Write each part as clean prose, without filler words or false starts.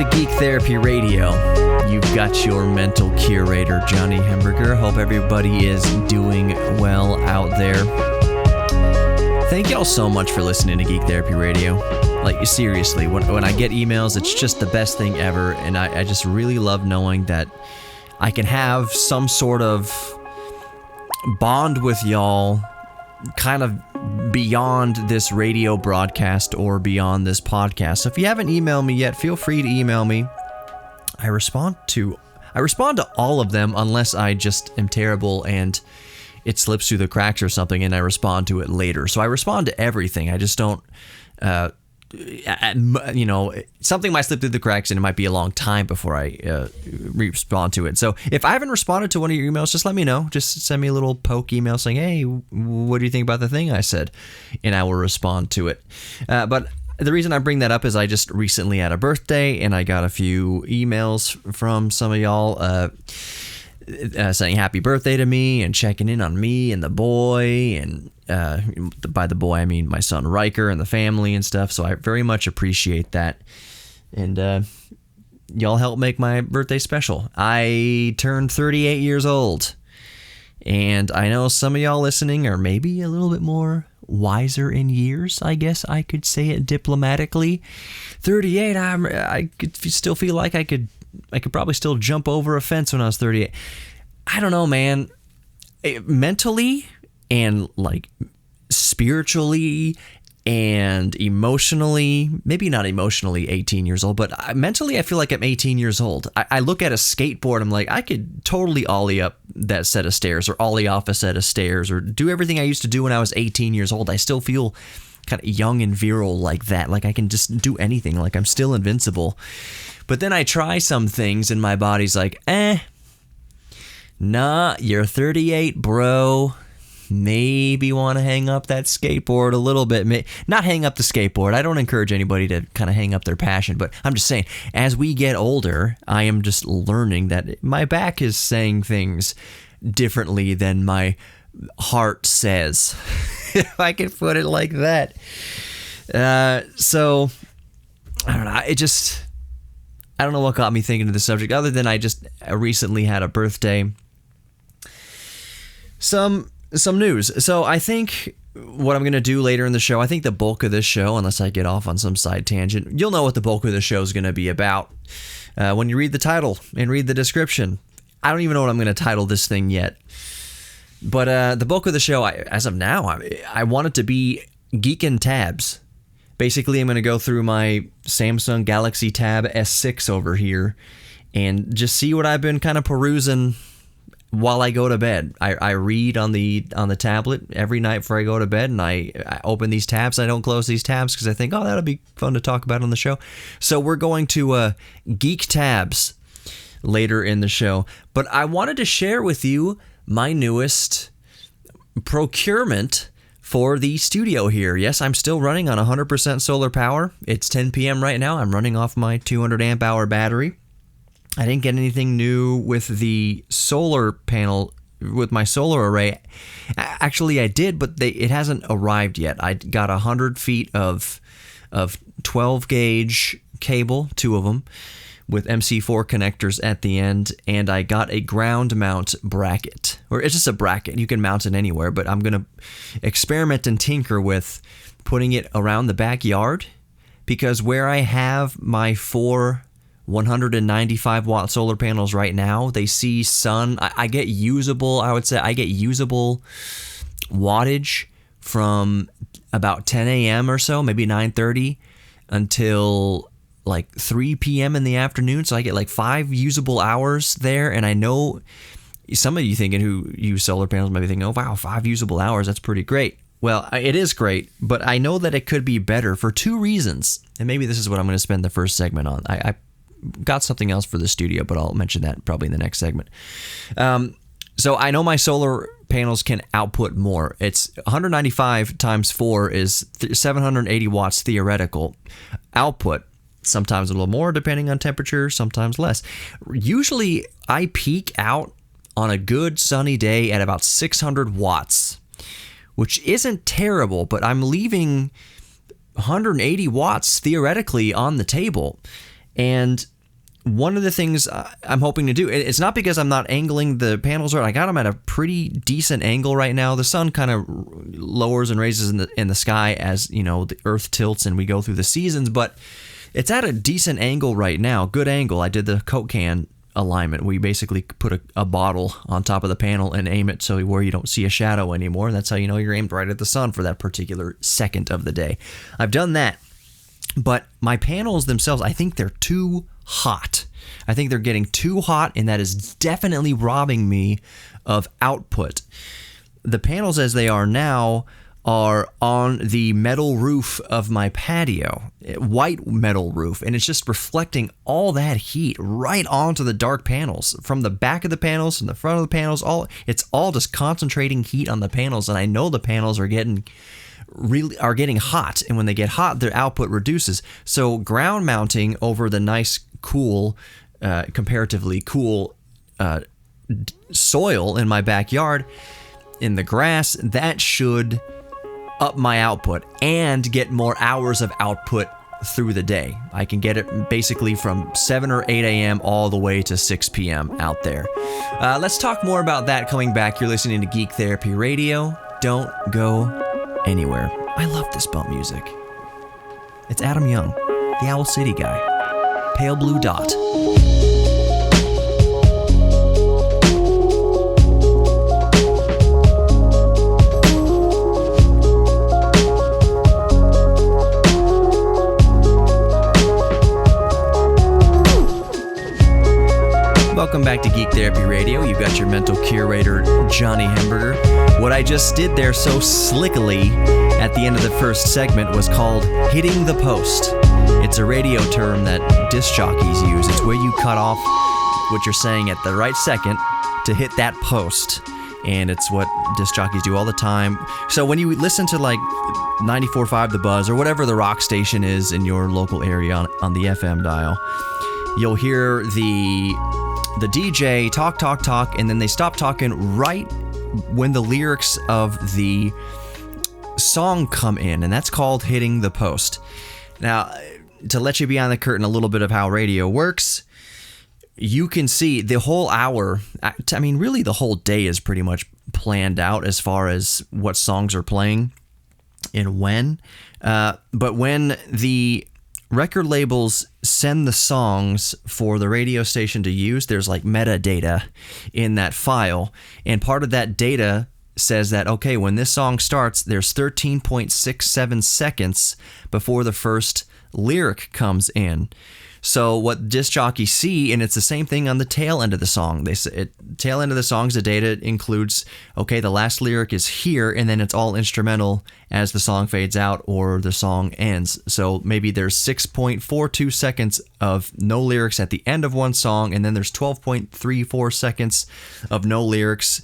to Geek Therapy Radio. You've got your mental curator, Johnny Hemberger. Hope everybody is doing well out there. Thank y'all so much for listening to Geek Therapy Radio. Like, seriously, when I get emails, it's just the best thing ever, and I just really love knowing that I can have some sort of bond with y'all kind of beyond this radio broadcast or beyond this podcast. So if you haven't emailed me yet, feel free to email me. I respond to all of them unless I just am terrible and it slips through the cracks or something and I respond to it later. So I respond to everything. I just don't, something might slip through the cracks and it might be a long time before I respond to it. So if I haven't responded to one of your emails, just let me know. Just send me a little poke email saying, hey, what do you think about the thing I said? And I will respond to it. But the reason I bring that up is I just recently had a birthday and I got a few emails from some of y'all saying happy birthday to me and checking in on me and the boy, and by the boy I mean my son Riker and the family and stuff, so I very much appreciate that. And y'all help make my birthday special. I turned 38 years old, and I know some of y'all listening are maybe a little bit more wiser in years, I guess I could say it diplomatically. 38, I could still feel like I could probably still jump over a fence when I was 38. I don't know, man. Mentally and like spiritually and emotionally, maybe not emotionally 18 years old, but mentally I feel like I'm 18 years old. I look at a skateboard, I'm like, I could totally ollie up that set of stairs or ollie off a set of stairs or do everything I used to do when I was 18 years old. I still feel kind of young and virile like that. Like I can just do anything. Like I'm still invincible. But then I try some things and my body's like, nah, you're 38, bro. Maybe want to hang up that skateboard a little bit. Not hang up the skateboard. I don't encourage anybody to kind of hang up their passion, but I'm just saying, as we get older, I am just learning that my back is saying things differently than my heart says, if I can put it like that. So, I don't know. I don't know what got me thinking of the subject, other than I recently had a birthday. Some news. So I think what I'm going to do later in the show, I think the bulk of this show, unless I get off on some side tangent, you'll know what the bulk of the show is going to be about when you read the title and read the description. I don't even know what I'm going to title this thing yet. But the bulk of the show, as of now, I want it to be Geekin Tabs. Basically, I'm going to go through my Samsung Galaxy Tab S6 over here and just see what I've been kind of perusing while I go to bed. I read on the tablet every night before I go to bed, and I open these tabs. I don't close these tabs because I think, oh, that'll be fun to talk about on the show. So we're going to Geek Tabs later in the show. But I wanted to share with you my newest procurement for the studio here. Yes, I'm still running on 100% solar power. It's 10 p.m. right now. I'm running off my 200 amp hour battery. I didn't get anything new with the solar panel, with my solar array. Actually, I did, but it hasn't arrived yet. I got 100 feet of 12 gauge cable, 2 of them, with MC4 connectors at the end, and I got a ground mount bracket. Or it's just a bracket. You can mount it anywhere, but I'm going to experiment and tinker with putting it around the backyard, because where I have my 4 195 watt solar panels right now, they see sun. I get usable wattage from about 10 a.m. or so, maybe 9:30 until like 3 p.m. in the afternoon. So I get like 5 usable hours there. And I know some of you thinking who use solar panels might be thinking, oh wow, 5 usable hours, that's pretty great. Well, it is great, but I know that it could be better for 2 reasons. And maybe this is what I'm going to spend the first segment on. I got something else for the studio, but I'll mention that probably in the next segment. So I know my solar panels can output more. It's 195 times 4 is 780 watts theoretical output. Sometimes a little more depending on temperature, sometimes less. Usually I peak out on a good sunny day at about 600 watts, which isn't terrible, but I'm leaving 180 watts theoretically on the table. And one of the things I'm hoping to do, it's not because I'm not angling the panels right. I got them at a pretty decent angle right now. The sun kind of lowers and raises in the sky as, the earth tilts and we go through the seasons, but it's at a decent angle right now. Good angle. I did the Coke can alignment. We basically put a bottle on top of the panel and aim it so where you don't see a shadow anymore. That's how you know you're aimed right at the sun for that particular second of the day. I've done that, but my panels themselves, I think they're too hot. I think they're getting too hot, and that is definitely robbing me of output. The panels as they are now are on the metal roof of my patio, white metal roof, and it's just reflecting all that heat right onto the dark panels, from the back of the panels, from the front of the panels, it's all just concentrating heat on the panels, and I know the panels are getting hot, and when they get hot, their output reduces. So ground mounting over the nice, cool, comparatively cool soil in my backyard, in the grass, that should up my output and get more hours of output through the day. I can get it basically from 7 or 8 a.m. all the way to 6 p.m. out there. Let's talk more about that coming back. You're listening to Geek Therapy Radio. Don't go anywhere. I love this bump music. It's Adam Young, the Owl City guy. Pale Blue Dot. Welcome back to Geek Therapy Radio. You've got your mental curator, Johnny Hamburger. What I just did there so slickily at the end of the first segment was called hitting the post. It's a radio term that disc jockeys use. It's where you cut off what you're saying at the right second to hit that post. And it's what disc jockeys do all the time. So when you listen to like 94.5 The Buzz or whatever the rock station is in your local area on the FM dial, you'll hear the DJ talk, and then they stop talking right when the lyrics of the song come in, and that's called hitting the post. Now, to let you behind the curtain a little bit of how radio works, you can see the whole hour, I mean, really the whole day is pretty much planned out as far as what songs are playing and when. But when the record labels send the songs for the radio station to use, there's like metadata in that file, and part of that data says that, okay, when this song starts, there's 13.67 seconds before the first lyric comes in. So what disc jockeys see, and it's the same thing on the tail end of the song. Tail end of the songs, the data includes, okay, the last lyric is here, and then it's all instrumental as the song fades out or the song ends. So maybe there's 6.42 seconds of no lyrics at the end of one song, and then there's 12.34 seconds of no lyrics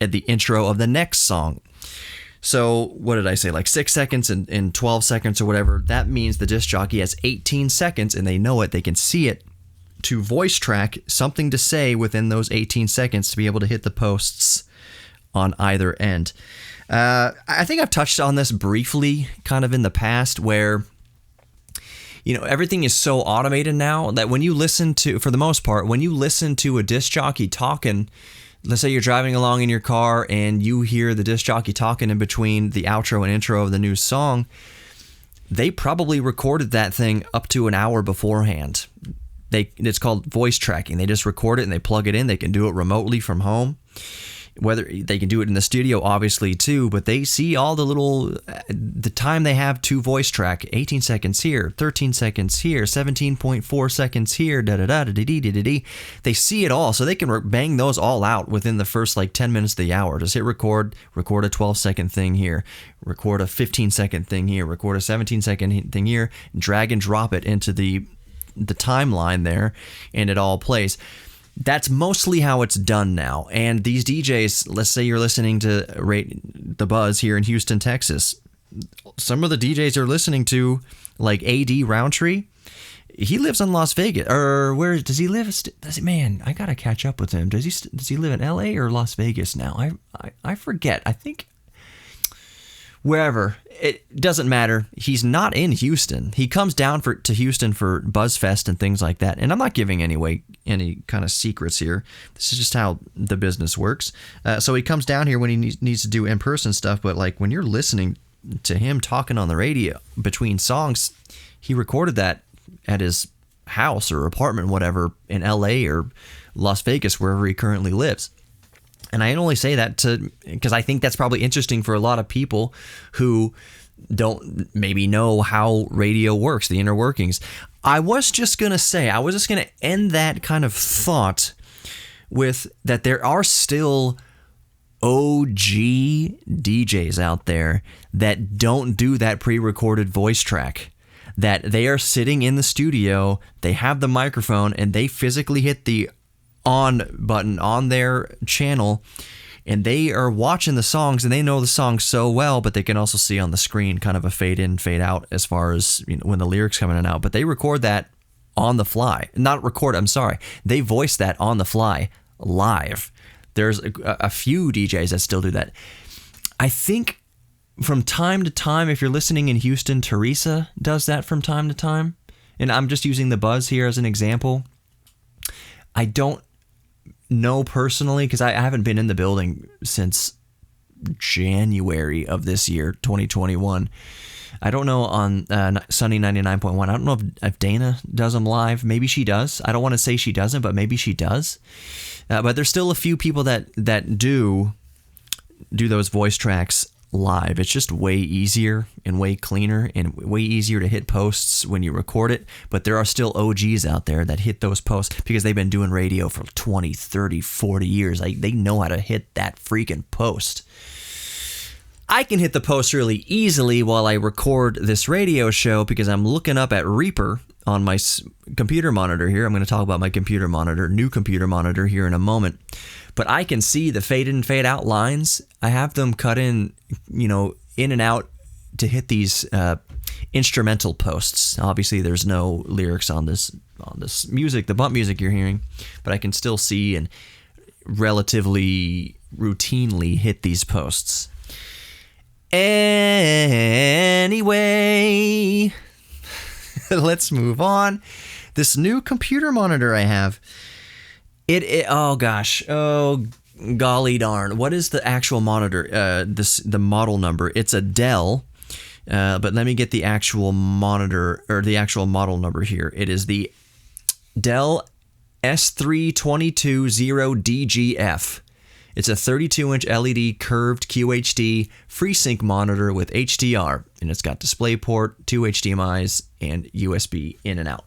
at the intro of the next song. So what did I say, like 6 seconds and 12 seconds or whatever? That means the disc jockey has 18 seconds, and they know it, they can see it, to voice track something to say within those 18 seconds to be able to hit the posts on either end. I think I've touched on this briefly kind of in the past, where everything is so automated now that when you listen to, for the most part, when you listen to a disc jockey talking, let's say you're driving along in your car and you hear the disc jockey talking in between the outro and intro of the new song, they probably recorded that thing up to an hour beforehand. It's called voice tracking. They just record it and they plug it in. They can do it remotely from home. Whether they can do it in the studio, obviously, too, but they see all the time they have to voice track. 18 seconds here, 13 seconds here, 17.4 seconds here, da-da-da-da-dee-dee-dee-dee. They see it all, so they can bang those all out within the first, 10 minutes of the hour. Just hit record a 12-second thing here, record a 15-second thing here, record a 17-second thing here, drag and drop it into the timeline there, and it all plays. That's mostly how it's done now. And these DJs, let's say you're listening to The Buzz here in Houston, Texas. Some of the DJs are listening to, like A.D. Roundtree. He lives in Las Vegas. Or where does he live? Man, I got to catch up with him. Does he live in L.A. or Las Vegas now? I forget. I think... wherever. It doesn't matter. He's not in Houston. He comes down to Houston for BuzzFest and things like that. And I'm not giving any kind of secrets here. This is just how the business works. So he comes down here when he needs to do in-person stuff. But like when you're listening to him talking on the radio between songs, he recorded that at his house or apartment, whatever, in LA or Las Vegas, wherever he currently lives. And I only say that because I think that's probably interesting for a lot of people who don't maybe know how radio works, the inner workings. I was just going to end that kind of thought with that there are still OG DJs out there that don't do that pre-recorded voice track. That they are sitting in the studio, they have the microphone, and they physically hit the on button on their channel, and they are watching the songs, and they know the songs so well, but they can also see on the screen kind of a fade in, fade out as far as when the lyrics come in and out. But they record that on the fly. They voice that on the fly live. There's a few DJs that still do that. I think from time to time, if you're listening in Houston, Teresa does that from time to time. And I'm just using the Buzz here as an example. I don't know personally because I haven't been in the building since January of this year, 2021. I don't know on Sunny 99.1. I don't know if Dana does them live. Maybe she does. I don't want to say she doesn't, but maybe she does. But there's still a few people that do those voice tracks live. It's just way easier and way cleaner and way easier to hit posts when you record it. But there are still OGs out there that hit those posts because they've been doing radio for 20, 30, 40 years. They know how to hit that freaking post. I can hit the post really easily while I record this radio show because I'm looking up at Reaper on my computer monitor here. I'm going to talk about my new computer monitor here in a moment. But I can see the fade in and fade out lines. I have them cut in, in and out to hit these instrumental posts. Obviously, there's no lyrics on this music, the bump music you're hearing, but I can still see and relatively routinely hit these posts. Anyway, let's move on. This new computer monitor I have, oh golly darn, what is the actual monitor? The model number. It's a Dell, but let me get the actual monitor or the actual model number here. It is the Dell S3220DGF. It's a 32-inch LED curved QHD FreeSync monitor with HDR, and it's got DisplayPort, 2 HDMIs, and USB in and out.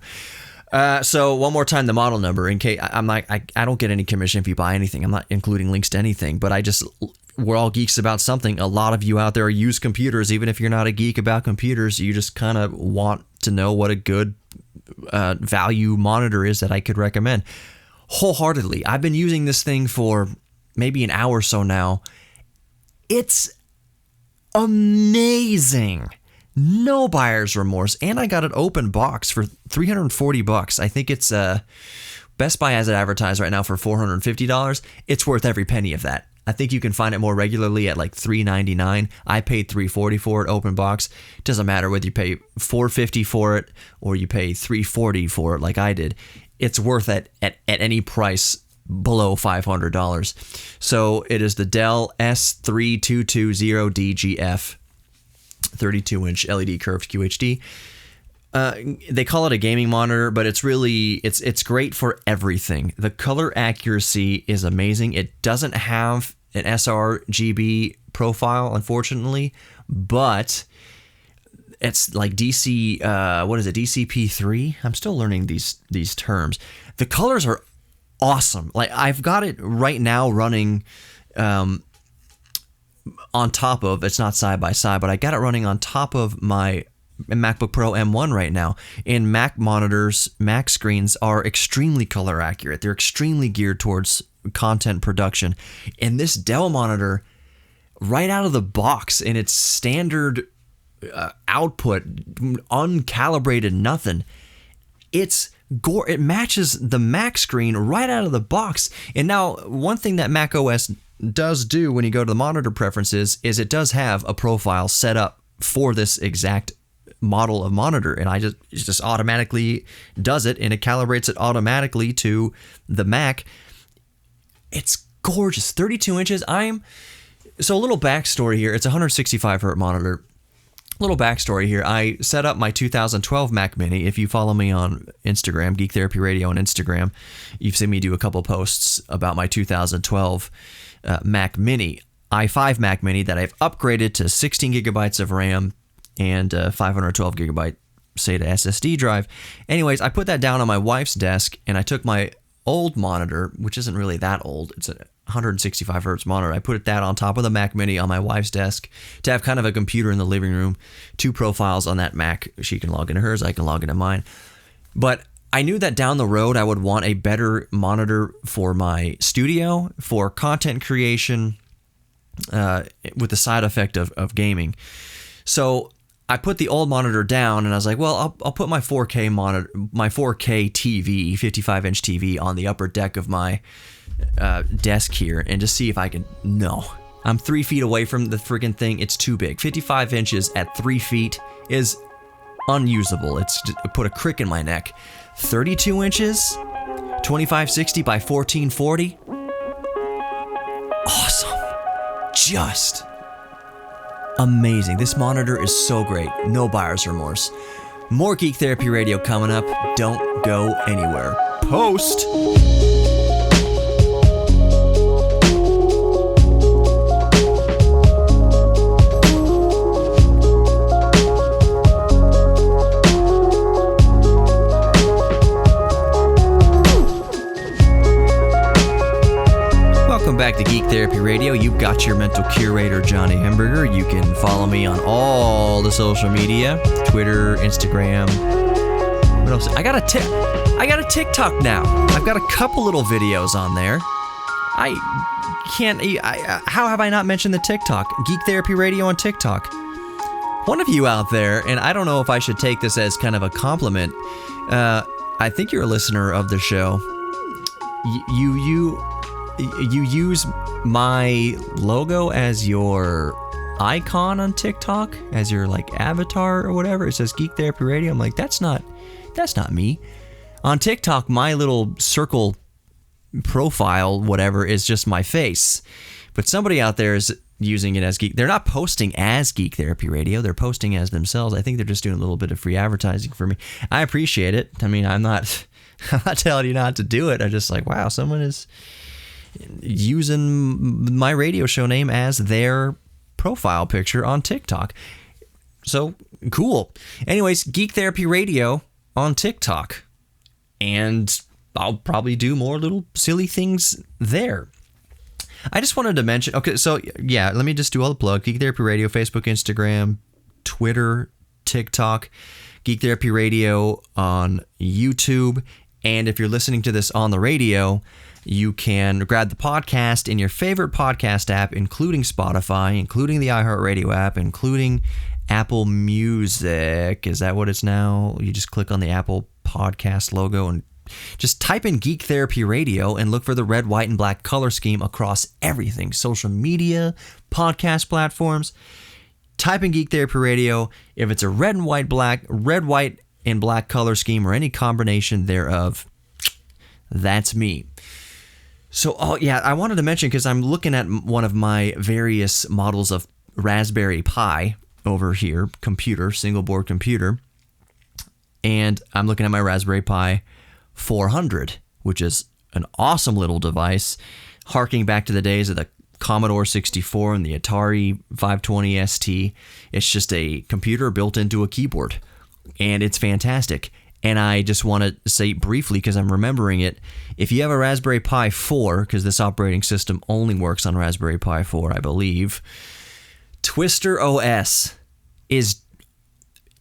So one more time, the model number. In case I don't get any commission if you buy anything. I'm not including links to anything, but we're all geeks about something. A lot of you out there use computers, even if you're not a geek about computers. You just kind of want to know what a good value monitor is that I could recommend wholeheartedly. I've been using this thing for maybe an hour or so now. It's amazing. No buyer's remorse. And I got an open box for $340. I think it's Best Buy has it advertised right now for $450. It's worth every penny of that. I think you can find it more regularly at like $399. I paid $340 for it, open box. It doesn't matter whether you pay $450 for it or you pay $340 for it like I did. It's worth it at any price below $500. So it is the Dell S3220DGF 32-inch LED curved QHD. They call it a gaming monitor, but it's great for everything. The color accuracy is amazing. It doesn't have an sRGB profile, unfortunately, but it's like DCP3? I'm still learning these terms. The colors are awesome. Like I've got it right now running on top of, it's not side by side, but I got it running on top of my MacBook Pro M1 right now. And Mac monitors, Mac screens are extremely color accurate. They're extremely geared towards content production. And this Dell monitor, right out of the box in its standard output, uncalibrated, nothing, it's it matches the Mac screen right out of the box. And now, one thing that Mac OS does do when you go to the monitor preferences is it does have a profile set up for this exact model of monitor, and it just automatically does it, and it calibrates it automatically to the Mac. It's gorgeous. 32 inches. So a little backstory here. It's a 165 hertz monitor. Little backstory here. I set up my 2012 Mac Mini. If you follow me on Instagram, Geek Therapy Radio on Instagram, you've seen me do a couple posts about my 2012 Mac Mini, i5 Mac Mini that I've upgraded to 16 gigabytes of RAM and 512 gigabyte SATA SSD drive. Anyways, I put that down on my wife's desk, and I took my old monitor, which isn't really that old. It's a 165 hertz monitor. I put that on top of the Mac Mini on my wife's desk to have kind of a computer in the living room, 2 profiles on that Mac. She can log into hers, I can log into mine. But I knew that down the road I would want a better monitor for my studio, for content creation, with the side effect of gaming. So I put the old monitor down, and I was like, well, I'll put my 4K monitor, my 4K TV, 55-inch TV on the upper deck of my desk here, and just see if I can. No, I'm 3 feet away from the friggin' thing. It's too big. 55 inches at 3 feet is unusable. It's just, it put a crick in my neck. 32 inches, 2560 by 1440. Awesome. Just amazing. This monitor is so great. No buyer's remorse. More Geek Therapy Radio coming up. Don't go anywhere. Post. Back to Geek Therapy Radio. You've got your mental curator, Johnny Hamburger. You can follow me on all the social media, Twitter, Instagram. What else? I got a TikTok now. I've got a couple little videos on there. How have I not mentioned the TikTok? Geek Therapy Radio on TikTok. One of you out there, and I don't know if I should take this as kind of a compliment. I think you're a listener of the show. You use my logo as your icon on TikTok, as your like avatar or whatever. It says Geek Therapy Radio. I'm like, that's not me. On TikTok, my little circle profile, whatever, is just my face. But somebody out there is using it as Geek. They're not posting as Geek Therapy Radio. They're posting as themselves. I think they're just doing a little bit of free advertising for me. I appreciate it. I mean, I'm not telling you not to do it. I'm just like, wow, someone is using my radio show name as their profile picture on TikTok. So cool. Anyways, Geek Therapy Radio on TikTok. And I'll probably do more little silly things there. I just wanted to mention, okay, so yeah, let me just do all the plug. Geek Therapy Radio, Facebook, Instagram, Twitter, TikTok, Geek Therapy Radio on YouTube. And if you're listening to this on the radio, you can grab the podcast in your favorite podcast app, including Spotify, including the iHeartRadio app, including Apple Music. Is that what it's now? You just click on the Apple Podcast logo and just type in Geek Therapy Radio and look for the red, white, and black color scheme across everything. Social media, podcast platforms. Type in Geek Therapy Radio. If it's a red, white, and black color scheme or any combination thereof, that's me. So, I wanted to mention, because I'm looking at one of my various models of Raspberry Pi over here, single board computer, and I'm looking at my Raspberry Pi 400, which is an awesome little device, harking back to the days of the Commodore 64 and the Atari 520 ST. It's just a computer built into a keyboard, and it's fantastic. And I just want to say briefly, because I'm remembering it, if you have a Raspberry Pi 4, because this operating system only works on Raspberry Pi 4, I believe, Twister OS is,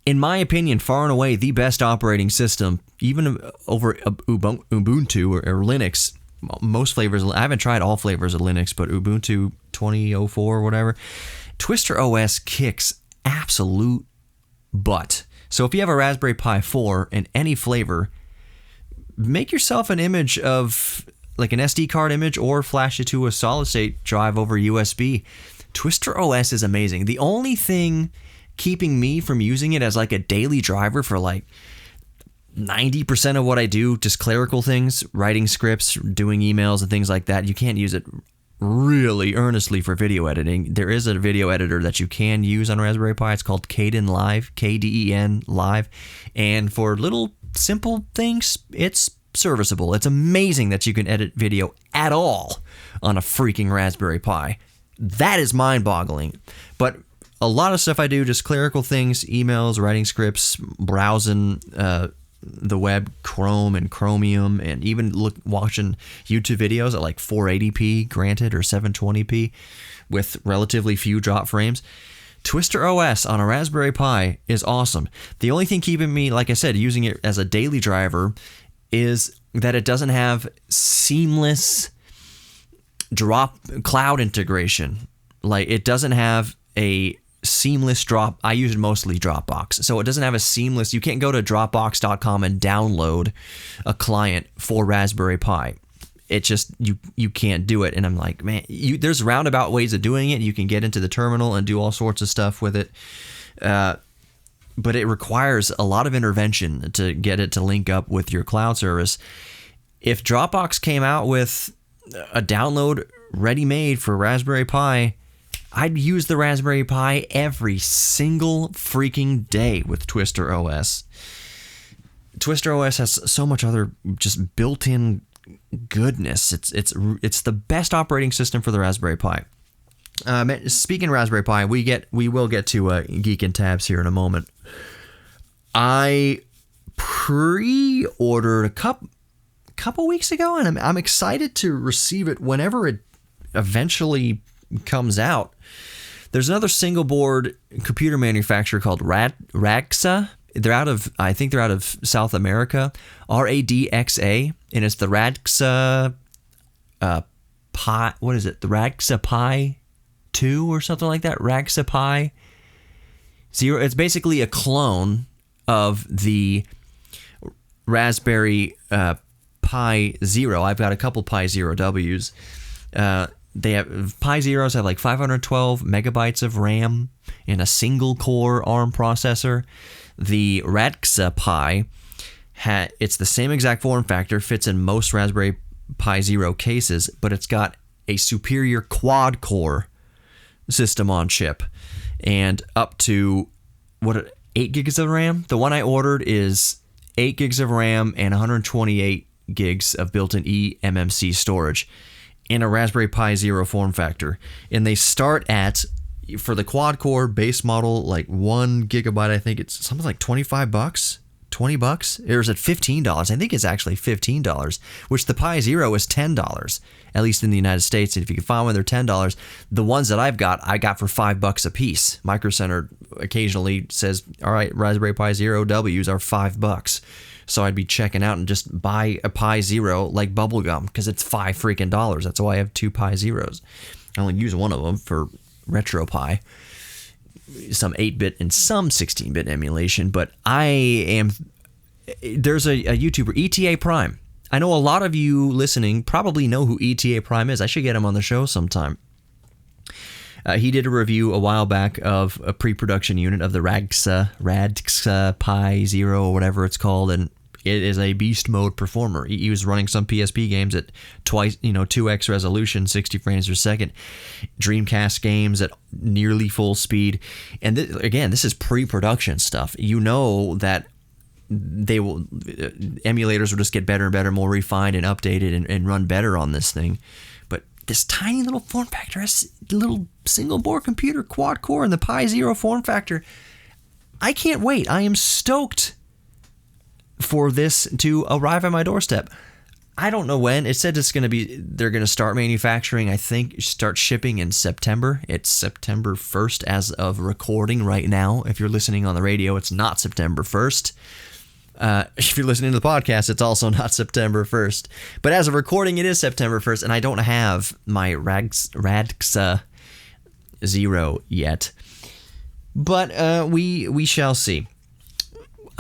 in my opinion, far and away the best operating system, even over Ubuntu or Linux. Most flavors, I haven't tried all flavors of Linux, but Ubuntu 2004 or whatever, Twister OS kicks absolute butt. So if you have a Raspberry Pi 4 in any flavor, make yourself an image of like an SD card image or flash it to a solid state drive over USB. Twister OS is amazing. The only thing keeping me from using it as like a daily driver for like 90% of what I do, just clerical things, writing scripts, doing emails and things like that, you can't use it really earnestly for video editing. There is a video editor that you can use on Raspberry Pi. It's called Kden Live, KDEN Live. And for little simple things, it's serviceable. It's amazing that you can edit video at all on a freaking Raspberry Pi. That is mind-boggling. But a lot of stuff I do, just clerical things, emails, writing scripts, browsing the web, Chrome and Chromium, and even watching YouTube videos at like 480p, granted, or 720p with relatively few drop frames. Twister OS on a Raspberry Pi is awesome. The only thing keeping me, like I said, using it as a daily driver is that it doesn't have seamless cloud integration. Like, it doesn't have a seamless drop. I use mostly Dropbox, so it doesn't have a seamless. You can't go to Dropbox.com and download a client for Raspberry Pi. It just you can't do it. And I'm like, man, there's roundabout ways of doing it. You can get into the terminal and do all sorts of stuff with it, but it requires a lot of intervention to get it to link up with your cloud service. If Dropbox came out with a download ready-made for Raspberry Pi, I'd use the Raspberry Pi every single freaking day with Twister OS. Twister OS has so much other just built-in goodness. It's the best operating system for the Raspberry Pi. Speaking of Raspberry Pi, we will get to Geekin Tabs here in a moment. I pre-ordered a couple weeks ago, and I'm excited to receive it whenever it eventually comes out. There's another single board computer manufacturer called Radxa. I think they're out of South America, Radxa, and it's the Radxa Pi. What is it? The Radxa Pi 2 or something like that. Radxa Pi 0. It's basically a clone of the Raspberry Pi Zero. I've got a couple Pi Zero Ws. They have Pi Zeros have like 512 megabytes of RAM and a single core ARM processor. The Radxa Pi, it's the same exact form factor, fits in most Raspberry Pi Zero cases, but it's got a superior quad core system on chip and up to 8 gigs of RAM. The one I ordered is 8 gigs of RAM and 128 gigs of built-in eMMC storage in a Raspberry Pi Zero form factor. And they start at, for the quad core base model, like 1 gigabyte, I think it's something like $25, $20. Or is it $15? I think it's actually $15, which the Pi Zero is $10, at least in the United States. And if you can find one, they're $10. The ones that I got for $5 a piece. Micro Center occasionally says, all right, Raspberry Pi Zero Ws are $5. So I'd be checking out and just buy a Pi Zero like bubblegum because it's $5 freaking. That's why I have 2 Pi Zeros. I only use one of them for RetroPie, some 8-bit and some 16-bit emulation. But there's a YouTuber, ETA Prime. I know a lot of you listening probably know who ETA Prime is. I should get him on the show sometime. He did a review a while back of a pre-production unit of the Radxa Pi Zero or whatever it's called, and it is a beast mode performer. He was running some PSP games at 2x resolution, 60 frames per second, Dreamcast games at nearly full speed. And this is pre-production stuff. You know that emulators will just get better and better, more refined and updated and run better on this thing. But this tiny little form factor has a little single board computer, quad core, and the Pi Zero form factor. I can't wait. I am stoked for this to arrive at my doorstep. I don't know when. It said they're going to start manufacturing, I think, start shipping in September. It's September 1st as of recording right now. If you're listening on the radio, it's not September 1st. If you're listening to the podcast, it's also not September 1st. But as of recording, it is September 1st, and I don't have my Radxa Zero yet. But we shall see.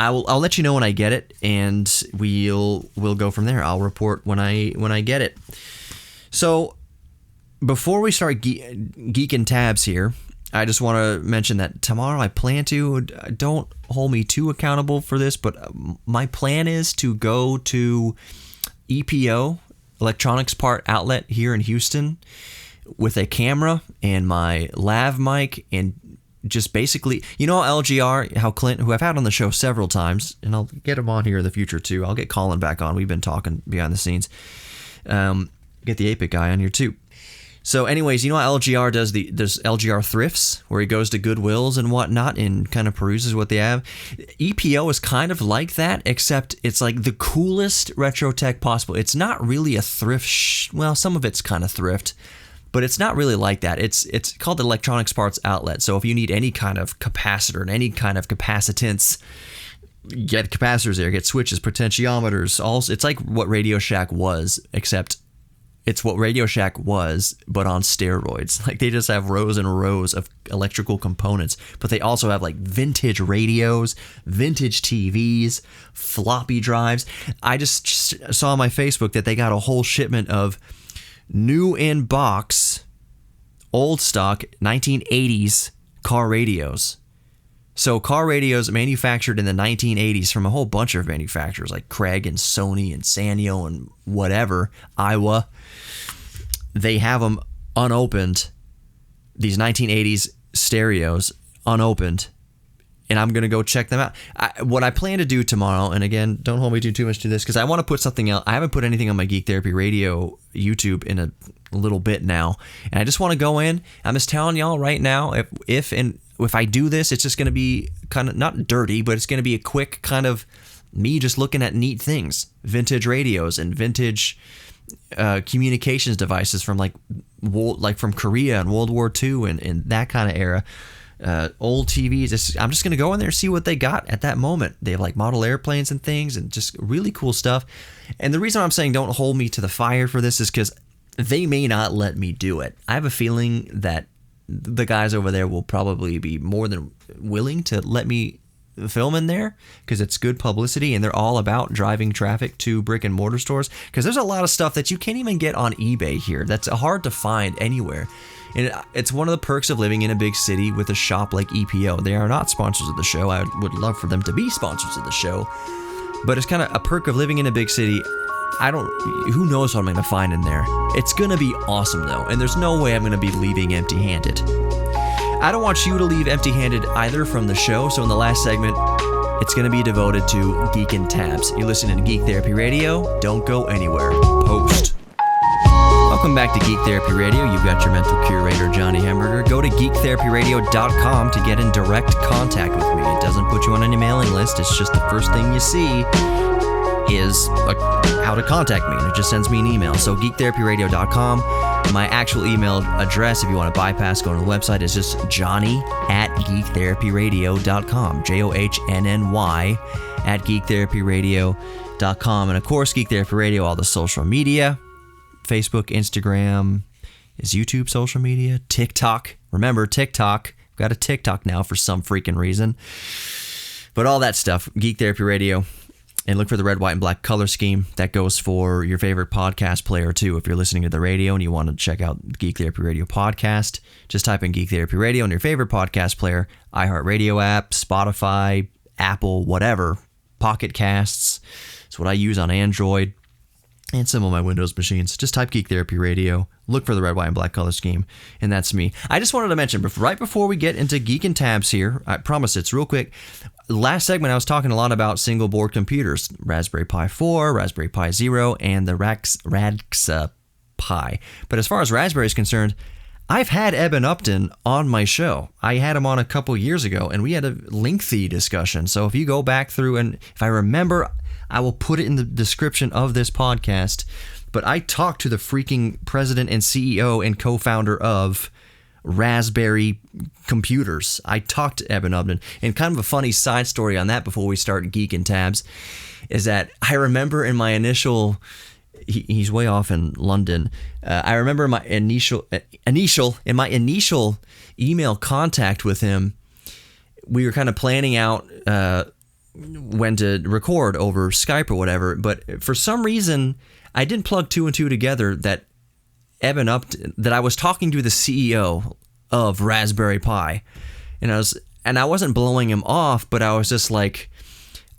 I'll let you know when I get it, and we'll go from there. I'll report when I get it. So before we start Geekin Tabs here, I just want to mention that tomorrow I plan to, don't hold me too accountable for this, but my plan is to go to EPO, Electronics Part Outlet here in Houston, with a camera and my lav mic, and just basically, LGR, how Clint, who I've had on the show several times, and I'll get him on here in the future too. I'll get Colin back on. We've been talking behind the scenes. Get the APIC guy on here too. So anyways, how LGR does there's LGR thrifts where he goes to Goodwills and whatnot and kind of peruses what they have. EPO is kind of like that, except it's like the coolest retro tech possible. It's not really a thrift. Well, some of it's kind of thrift, but it's not really like that. It's called the Electronics Parts Outlet. So if you need any kind of capacitor and any kind of capacitance, get capacitors there, get switches, potentiometers. Also, it's like what Radio Shack was, except it's what Radio Shack was, but on steroids. Like, they just have rows and rows of electrical components, but they also have like vintage radios, vintage TVs, floppy drives. I just saw on my Facebook that they got a whole shipment of new in box, old stock 1980s car radios. So car radios manufactured in the 1980s from a whole bunch of manufacturers like Craig and Sony and Sanyo and whatever, Iowa. They have them unopened, these 1980s stereos unopened, and I'm going to go check them out. What I plan to do tomorrow, and again, don't hold me too much to this, because I want to put something else. I haven't put anything on my Geek Therapy Radio YouTube in a little bit now, and I just want to go in. I'm just telling y'all right now, if I do this, it's just going to be kind of not dirty, but it's going to be a quick kind of me just looking at neat things, vintage radios and vintage communications devices from like from Korea and World War II and that kind of era. Old TVs. I'm just going to go in there and see what they got at that moment. They have like model airplanes and things and just really cool stuff. And the reason I'm saying don't hold me to the fire for this is because they may not let me do it. I have a feeling that the guys over there will probably be more than willing to let me film in there because it's good publicity, and they're all about driving traffic to brick and mortar stores, because there's a lot of stuff that you can't even get on eBay here that's hard to find anywhere. And it's one of the perks of living in a big city with a shop like EPO. They are not sponsors of the show. I would love for them to be sponsors of the show, but it's kind of a perk of living in a big city. Who knows what I'm going to find in there. It's going to be awesome though, and there's no way I'm going to be leaving empty-handed. I don't want you to leave empty-handed either from the show, so in the last segment, it's going to be devoted to Geekin Tabs. You're listening to Geek Therapy Radio. Don't go anywhere. Post. Welcome back to Geek Therapy Radio. You've got your mental curator, Johnny Hamburger. Go to geektherapyradio.com to get in direct contact with me. It doesn't put you on any mailing list. It's just the first thing you see is how to contact me, and it just sends me an email. So geektherapyradio.com. My actual email address, if you want to bypass going to the website, is just johnny@geektherapyradio.com. JOHNNY @geektherapyradio.com. And of course, Geek Therapy Radio, all the social media, Facebook, Instagram, is YouTube social media, TikTok. Remember, TikTok. I've got a TikTok now for some freaking reason. But all that stuff, Geek Therapy Radio. And look for the red, white, and black color scheme. That goes for your favorite podcast player, too. If you're listening to the radio and you want to check out Geek Therapy Radio podcast, just type in Geek Therapy Radio on your favorite podcast player, iHeartRadio app, Spotify, Apple, whatever, Pocket Casts. It's what I use on Android and some of my Windows machines. Just type Geek Therapy Radio, look for the red, white, and black color scheme, and that's me. I just wanted to mention, right before we get into Geekin Tabs here, I promise it's real quick. Last segment, I was talking a lot about single board computers, Raspberry Pi 4, Raspberry Pi Zero, and the Raxa Pi. But as far as Raspberry is concerned, I've had Eben Upton on my show. I had him on a couple years ago, and we had a lengthy discussion. So if you go back through, and if I remember, I will put it in the description of this podcast. But I talked to the freaking president and CEO and co-founder of Raspberry Computers. I talked to Eben Upton, and kind of a funny side story on that before we start Geekin Tabs is that I remember in my initial, he's way off in London. I remember my initial email contact with him. We were kind of planning out when to record over Skype or whatever. But for some reason, I didn't plug two and two together that that I was talking to the CEO of Raspberry Pi, and I wasn't blowing him off, but I was just like,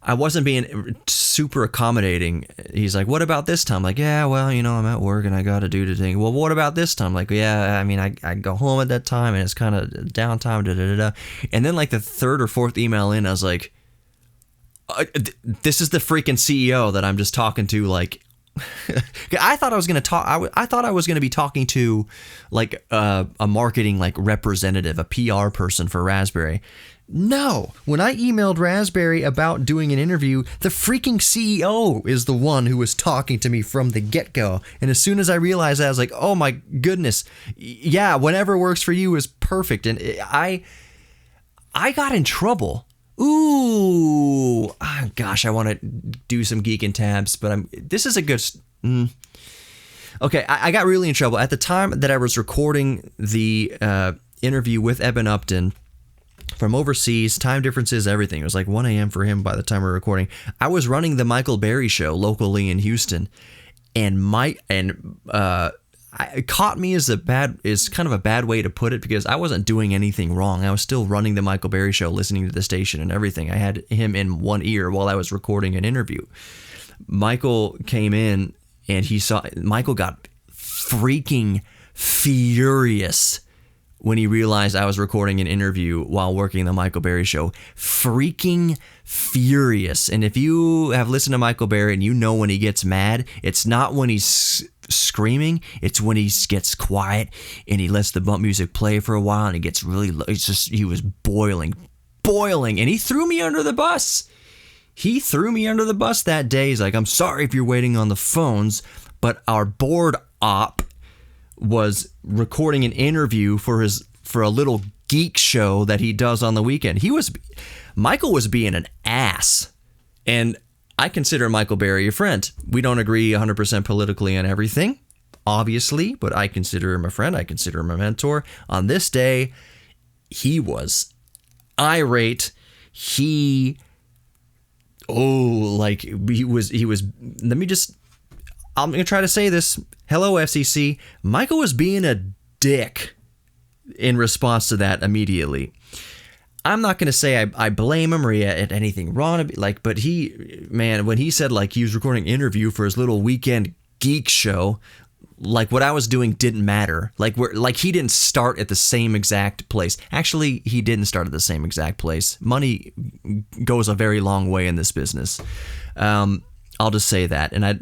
I wasn't being super accommodating. He's like, what about this time? Like, yeah, well, I'm at work and I got to do the thing. Well, what about this time? Like, yeah, I mean, I go home at that time and it's kind of downtime, da-da-da-da. And then like the third or fourth email in, I was like, this is the freaking CEO that I'm just talking to. Like, I thought I was going to talk. I thought I was going to be talking to like a marketing like representative, a PR person for Raspberry. No, when I emailed Raspberry about doing an interview, the freaking CEO is the one who was talking to me from the get-go. And as soon as I realized that, I was like, oh my goodness, yeah, whatever works for you is perfect. And I got in trouble. Ooh, gosh, I want to do some Geekin Tabs, but this is a good... Okay, I got really in trouble. At the time that I was recording the interview with Eben Upton, from overseas, time differences, everything. It was like 1 a.m. for him by the time we were recording. I was running the Michael Berry show locally in Houston, and it caught me is kind of a bad way to put it, because I wasn't doing anything wrong. I was still running the Michael Berry show, listening to the station and everything. I had him in one ear while I was recording an interview. Michael came in and Michael got freaking furious when he realized I was recording an interview while working the Michael Berry show. Freaking furious. And if you have listened to Michael Berry and you know when he gets mad, it's not when he's screaming, it's when he gets quiet and he lets the bump music play for a while and it gets really low. He was boiling, and he threw me under the bus. He threw me under the bus that day. He's like, I'm sorry if you're waiting on the phones, but our board op was recording an interview for a little geek show that he does on the weekend. Michael was being an ass, and I consider Michael Berry a friend. We don't agree 100% politically on everything, obviously, but I consider him a friend. I consider him a mentor. On this day, he was irate. Let me just, I'm going to try to say this. Hello, FCC. Michael was being a dick in response to that immediately. I'm not going to say I blame him or he had anything wrong, but when he said like he was recording an interview for his little weekend geek show, like what I was doing didn't matter. Like he didn't start at the same exact place. Actually, he didn't start at the same exact place. Money goes a very long way in this business. I'll just say that. And I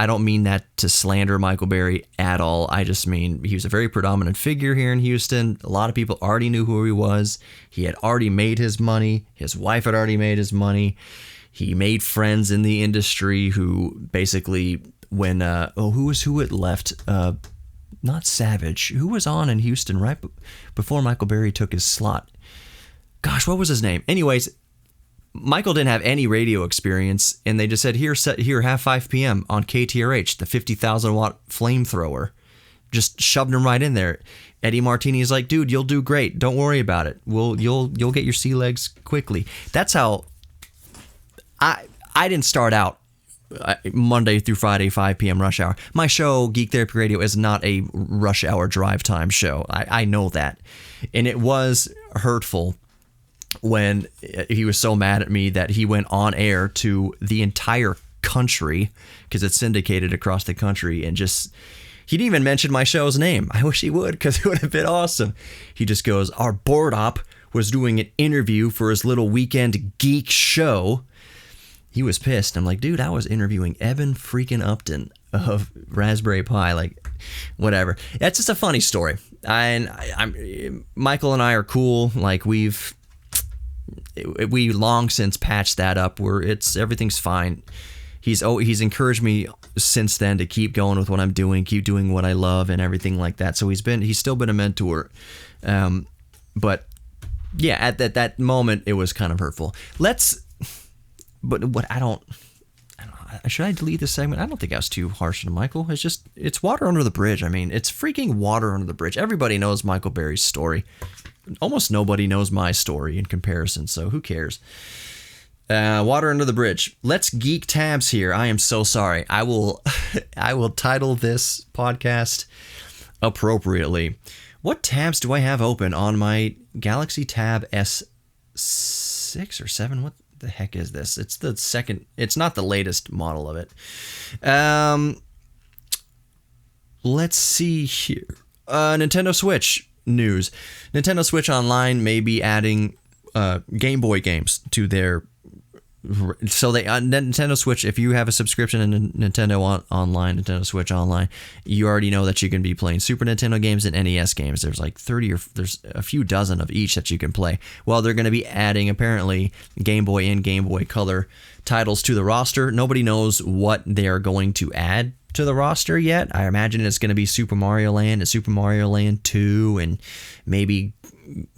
don't mean that to slander Michael Berry at all. I just mean he was a very predominant figure here in Houston. A lot of people already knew who he was. He had already made his money. His wife had already made his money. He made friends in the industry who basically, when, who had left? Not Savage. Who was on in Houston right before Michael Berry took his slot? Gosh, what was his name? Anyways, Michael didn't have any radio experience, and they just said, here, have 5 p.m. on KTRH, the 50,000 watt flamethrower. Just shoved him right in there. Eddie Martini is like, dude, you'll do great. Don't worry about it. You'll get your sea legs quickly. That's how I didn't start out Monday through Friday, 5 p.m. rush hour. My show, Geek Therapy Radio, is not a rush hour drive time show. I know that. And it was hurtful when he was so mad at me that he went on air to the entire country, because it's syndicated across the country, and he didn't even mention my show's name. I wish he would, because it would have been awesome. He just goes, our board op was doing an interview for his little weekend geek show. He was pissed. I'm like, dude, I was interviewing Eben freaking Upton of Raspberry Pi. Like, whatever. That's just a funny story. Michael and I are cool. Like, we long since patched that up. Everything's fine. He's encouraged me since then to keep going with what I'm doing, keep doing what I love, and everything like that. So he's still been a mentor. But yeah, at that moment, it was kind of hurtful. Should I delete this segment? I don't think I was too harsh on Michael. It's water under the bridge. I mean, it's freaking water under the bridge. Everybody knows Michael Berry's story. Almost nobody knows my story in comparison, so who cares? Water under the bridge. Let's geek tabs here. I am so sorry. I will title this podcast appropriately. What tabs do I have open on my Galaxy Tab S6 or 7? What the heck is this? It's the second. It's not the latest model of it. Let's see here. Nintendo Switch news. Nintendo Switch Online may be adding Game Boy games to their. So Nintendo Switch, if you have a subscription in Nintendo Online, Nintendo Switch Online, you already know that you can be playing Super Nintendo games and NES games. There's like 30 or there's a few dozen of each that you can play. Well, they're going to be adding apparently Game Boy and Game Boy Color titles to the roster. Nobody knows what they are going to add to the roster yet. I imagine it's going to be Super Mario Land and Super Mario Land 2 and maybe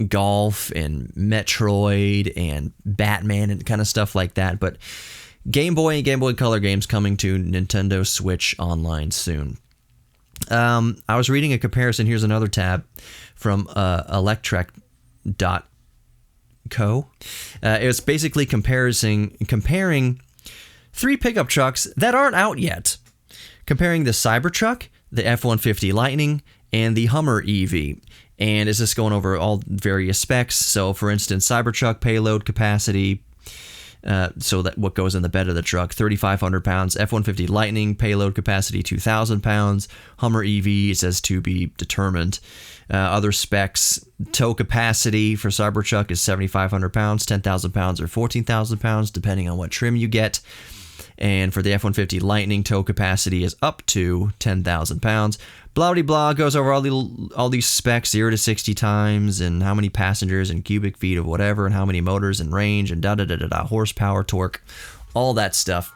Golf and Metroid and Batman and kind of stuff like that. But Game Boy and Game Boy Color games coming to Nintendo Switch Online soon. I was reading a comparison. Here's another tab from Electrek.co. It was basically comparing 3 pickup trucks that aren't out yet. Comparing the Cybertruck, the F-150 Lightning, and the Hummer EV. And it's just going over all various specs. So, for instance, Cybertruck payload capacity, so that what goes in the bed of the truck, 3,500 pounds. F-150 Lightning payload capacity, 2,000 pounds. Hummer EV says to be determined. Other specs, tow capacity for Cybertruck is 7,500 pounds, 10,000 pounds, or 14,000 pounds, depending on what trim you get. And for the F-150 Lightning, tow capacity is up to 10,000 pounds. Blah-de-blah goes over all these specs, 0 to 60 times, and how many passengers and cubic feet of whatever, and how many motors and range, and da-da-da-da-da, horsepower, torque, all that stuff.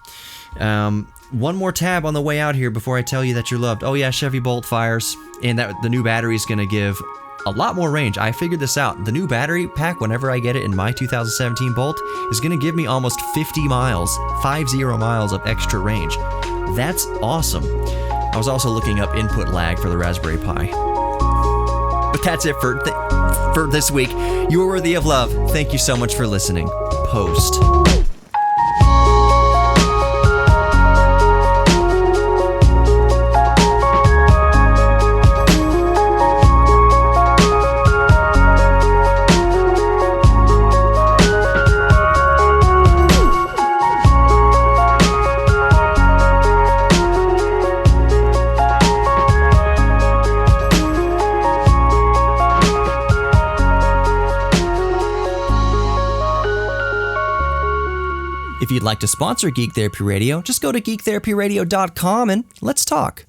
One more tab on the way out here before I tell you that you're loved. Oh yeah, Chevy Bolt fires, and that the new battery is going to give a lot more range. I figured this out. The new battery pack, whenever I get it in my 2017 Bolt, is going to give me almost 50 miles of extra range. That's awesome. I was also looking up input lag for the Raspberry Pi. But that's it for this week. You are worthy of love. Thank you so much for listening. Post. If you'd like to sponsor Geek Therapy Radio, just go to geektherapyradio.com and let's talk.